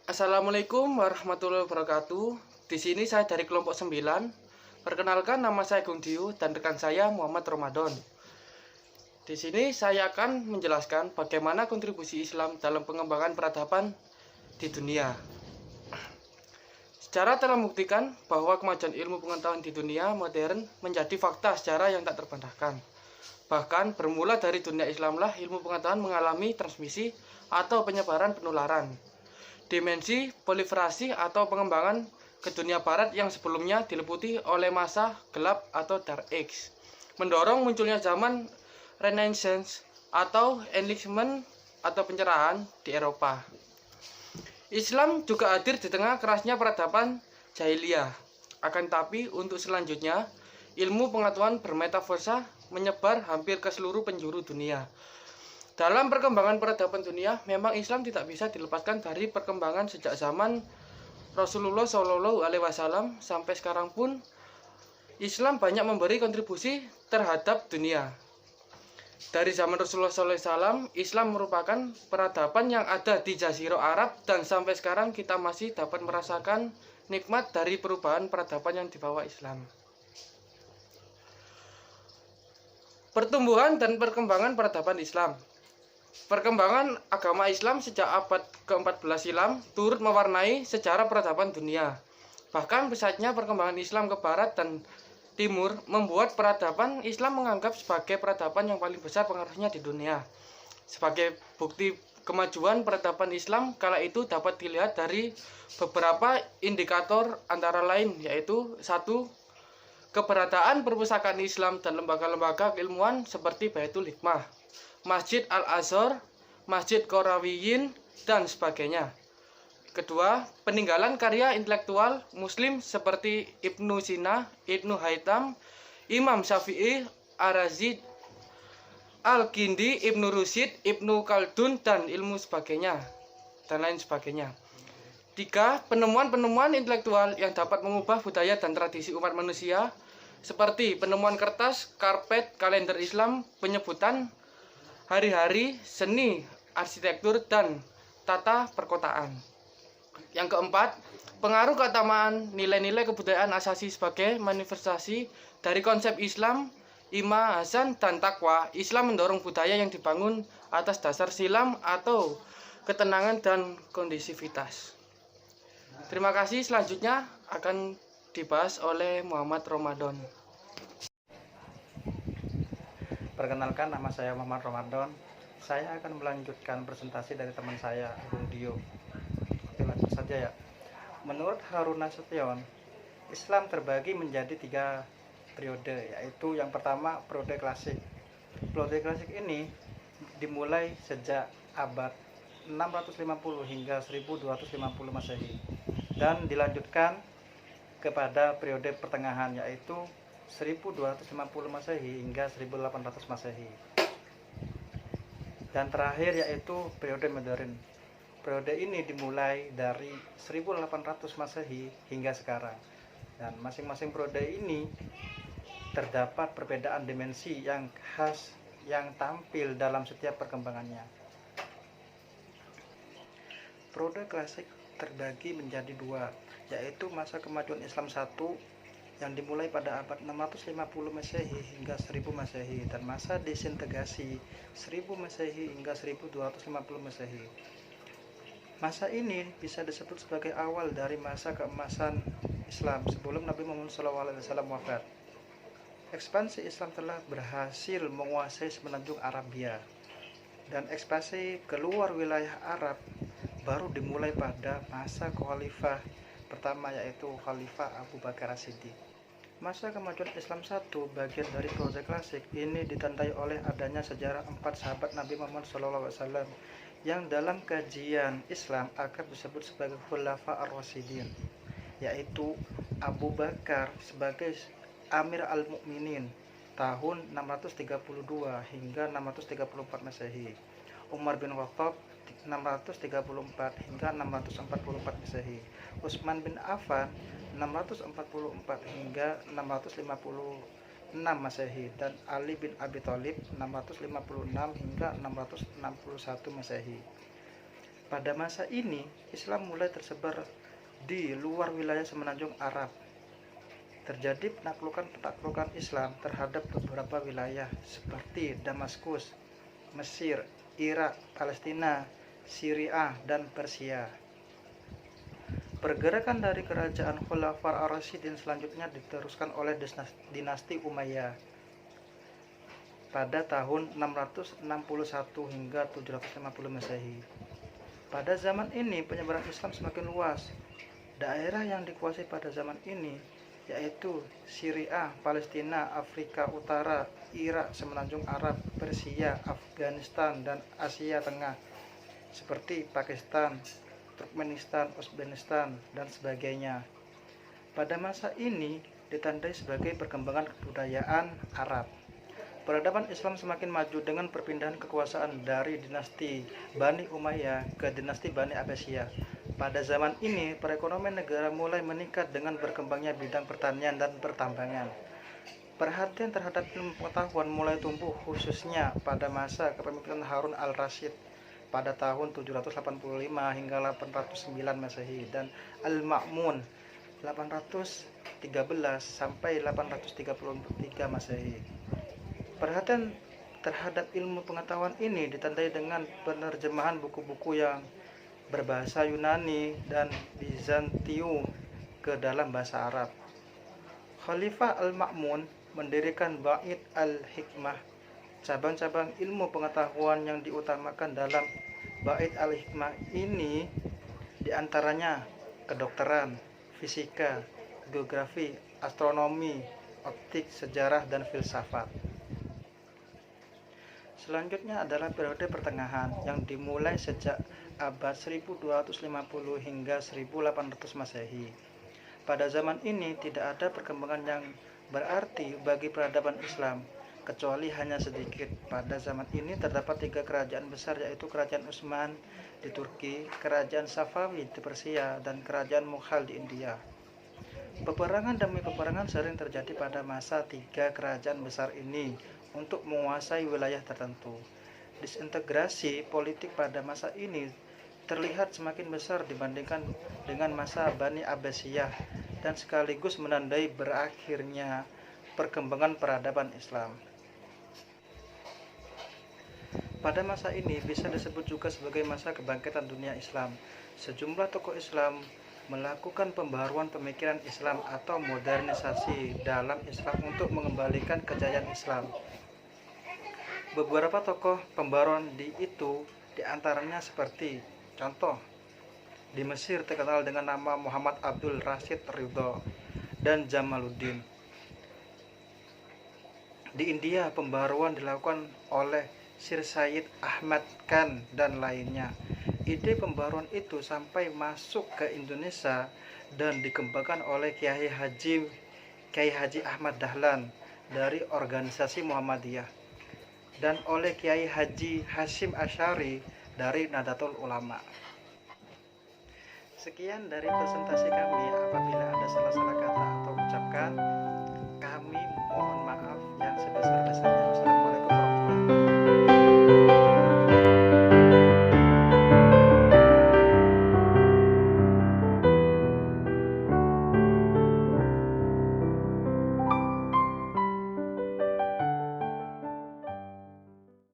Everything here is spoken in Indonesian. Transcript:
Assalamualaikum warahmatullahi wabarakatuh. Di sini saya dari kelompok 9. Perkenalkan, nama saya Gung Diu dan rekan saya Muhammad Ramadan. Di sini saya akan menjelaskan bagaimana kontribusi Islam dalam pengembangan peradaban di dunia. Sejarah telah membuktikan bahwa kemajuan ilmu pengetahuan di dunia modern menjadi fakta sejarah yang tak terbantahkan. Bahkan bermula dari dunia Islamlah ilmu pengetahuan mengalami transmisi atau penyebaran penularan. Dimensi proliferasi atau pengembangan ke dunia barat yang sebelumnya diliputi oleh masa gelap atau Dark Age, mendorong munculnya zaman Renaissance atau Enlightenment atau pencerahan di Eropa. Islam juga hadir di tengah kerasnya peradaban jahiliyah. Akan tapi untuk selanjutnya, ilmu pengetahuan bermetaforsa menyebar hampir ke seluruh penjuru dunia. Dalam perkembangan peradaban dunia, memang Islam tidak bisa dilepaskan dari perkembangan sejak zaman Rasulullah SAW sampai sekarang pun Islam banyak memberi kontribusi terhadap dunia. Dari zaman Rasulullah SAW, Islam merupakan peradaban yang ada di Jazirah Arab dan sampai sekarang kita masih dapat merasakan nikmat dari perubahan peradaban yang dibawa Islam. Pertumbuhan dan perkembangan peradaban Islam. Perkembangan agama Islam sejak abad ke-14 silam turut mewarnai sejarah peradaban dunia. Bahkan pesatnya perkembangan Islam ke barat dan timur membuat peradaban Islam menganggap sebagai peradaban yang paling besar pengaruhnya di dunia. Sebagai bukti kemajuan peradaban Islam kala itu dapat dilihat dari beberapa indikator antara lain, yaitu 1. Keberadaan perpustakaan Islam dan lembaga-lembaga keilmuan seperti Baitul Hikmah, Masjid Al-Azhar, Masjid Qarawiyyin, dan sebagainya. 2. Peninggalan karya intelektual Muslim seperti Ibnu Sina, Ibnu Haytham, Imam Syafi'i, Ar-Razi, Al-Kindi, Ibnu Rusyid, Ibnu Khaldun, dan ilmu sebagainya, dan lain sebagainya. 3. Penemuan-penemuan intelektual yang dapat mengubah budaya dan tradisi umat manusia seperti penemuan kertas, karpet, kalender Islam, penyebutan hari-hari, seni, arsitektur, dan tata perkotaan. Yang keempat, pengaruh keutamaan nilai-nilai kebudayaan asasi sebagai manifestasi dari konsep Islam, Ima, Hasan, dan Takwa. Islam mendorong budaya yang dibangun atas dasar silam atau ketenangan dan kondisivitas. Terima kasih, selanjutnya akan dibahas oleh Muhammad Ramadan. Perkenalkan, nama saya Muhammad Ramadan. Saya akan melanjutkan presentasi dari teman saya, Gung Dio. Oke, lanjut saja ya. Menurut Harun Nasution, Islam terbagi menjadi 3 periode, yaitu yang pertama periode klasik. Periode klasik ini dimulai sejak abad 650 hingga 1250 Masehi dan dilanjutkan kepada periode pertengahan, yaitu 1250 Masehi hingga 1800 Masehi. Dan terakhir yaitu periode modern. Periode ini dimulai dari 1800 Masehi hingga sekarang. Dan masing-masing periode ini terdapat perbedaan dimensi yang khas yang tampil dalam setiap perkembangannya. Periode klasik terbagi menjadi 2, yaitu masa kemajuan Islam 1 yang dimulai pada abad 650 Masehi hingga 1000 Masehi dan masa disintegrasi 1000 Masehi hingga 1250 Masehi. Masa ini bisa disebut sebagai awal dari masa keemasan Islam sebelum Nabi Muhammad SAW wafat. Ekspansi Islam telah berhasil menguasai semenanjung Arabia dan ekspansi keluar wilayah Arab baru dimulai pada masa khalifah pertama, yaitu Khalifah Abu Bakar As-Siddiq. Masa kemajuan Islam 1 bagian dari periode klasik ini ditandai oleh adanya sejarah 4 sahabat Nabi Muhammad SAW yang dalam kajian Islam akrab disebut sebagai Khulafa Ar-Rasyidin, yaitu Abu Bakar sebagai Amir Al-Mu'minin tahun 632 hingga 634 Masehi, Umar bin Khattab 634 hingga 644 Masehi, Utsman bin Affan 644 hingga 656 Masehi, dan Ali bin Abi Thalib 656 hingga 661 Masehi. Pada masa ini, Islam mulai tersebar di luar wilayah semenanjung Arab. Terjadi penaklukan Islam terhadap beberapa wilayah seperti Damaskus, Mesir, Irak, Palestina, Syria, dan Persia. Pergerakan dari kerajaan Khulafaur ar-Rasyidin selanjutnya diteruskan oleh dinasti Umayyah pada tahun 661 hingga 750 Masehi. Pada zaman ini penyebaran Islam semakin luas. Daerah yang dikuasai pada zaman ini yaitu Syria, Palestina, Afrika Utara, Irak, semenanjung Arab, Persia, Afghanistan, dan Asia Tengah seperti Pakistan, Turkmenistan, Uzbekistan, dan sebagainya. Pada masa ini ditandai sebagai perkembangan kebudayaan Arab. Peradaban Islam semakin maju dengan perpindahan kekuasaan dari dinasti Bani Umayyah ke dinasti Bani Abbasiyah. Pada zaman ini, perekonomian negara mulai meningkat dengan berkembangnya bidang pertanian dan pertambangan. Perhatian terhadap ilmu pengetahuan mulai tumbuh khususnya pada masa kepemimpinan Harun al-Rasyid pada tahun 785 hingga 809 Masehi dan Al-Ma'mun 813 sampai 833 Masehi. Perhatian terhadap ilmu pengetahuan ini ditandai dengan penerjemahan buku-buku yang berbahasa Yunani dan Bizantium ke dalam bahasa Arab. Khalifah Al-Ma'mun mendirikan Bait al-Hikmah. Cabang-cabang ilmu pengetahuan yang diutamakan dalam Bait al-Hikmah ini diantaranya kedokteran, fisika, geografi, astronomi, optik, sejarah, dan filsafat. Selanjutnya adalah periode pertengahan yang dimulai sejak abad 1250 hingga 1800 Masehi. Pada zaman ini tidak ada perkembangan yang berarti bagi peradaban Islam, kecuali hanya sedikit. Pada zaman ini terdapat 3 kerajaan besar, yaitu Kerajaan Utsman di Turki, Kerajaan Safawi di Persia, dan Kerajaan Mughal di India. Peperangan demi peperangan sering terjadi pada masa 3 kerajaan besar ini untuk menguasai wilayah tertentu. Disintegrasi politik pada masa ini terlihat semakin besar dibandingkan dengan masa Bani Abbasiyah dan sekaligus menandai berakhirnya perkembangan peradaban Islam. Pada masa ini bisa disebut juga sebagai masa kebangkitan dunia Islam. Sejumlah tokoh Islam melakukan pembaharuan pemikiran Islam atau modernisasi dalam Islam untuk mengembalikan kejayaan Islam. Beberapa tokoh pembaruan diantaranya seperti contoh di Mesir terkenal dengan nama Muhammad Abdul Rashid Ridho dan Jamaluddin. Di India pembaruan dilakukan oleh Sir Syed Ahmad Khan dan lainnya. Ide pembaruan itu sampai masuk ke Indonesia dan dikembangkan oleh Kiai Haji Ahmad Dahlan dari organisasi Muhammadiyah dan oleh Kiai Haji Hashim Asy'ari dari Nahdlatul Ulama. Sekian dari presentasi kami. Apabila ada salah-salah kata atau ucapkan, kami mohon maaf yang sebesar-besarnya.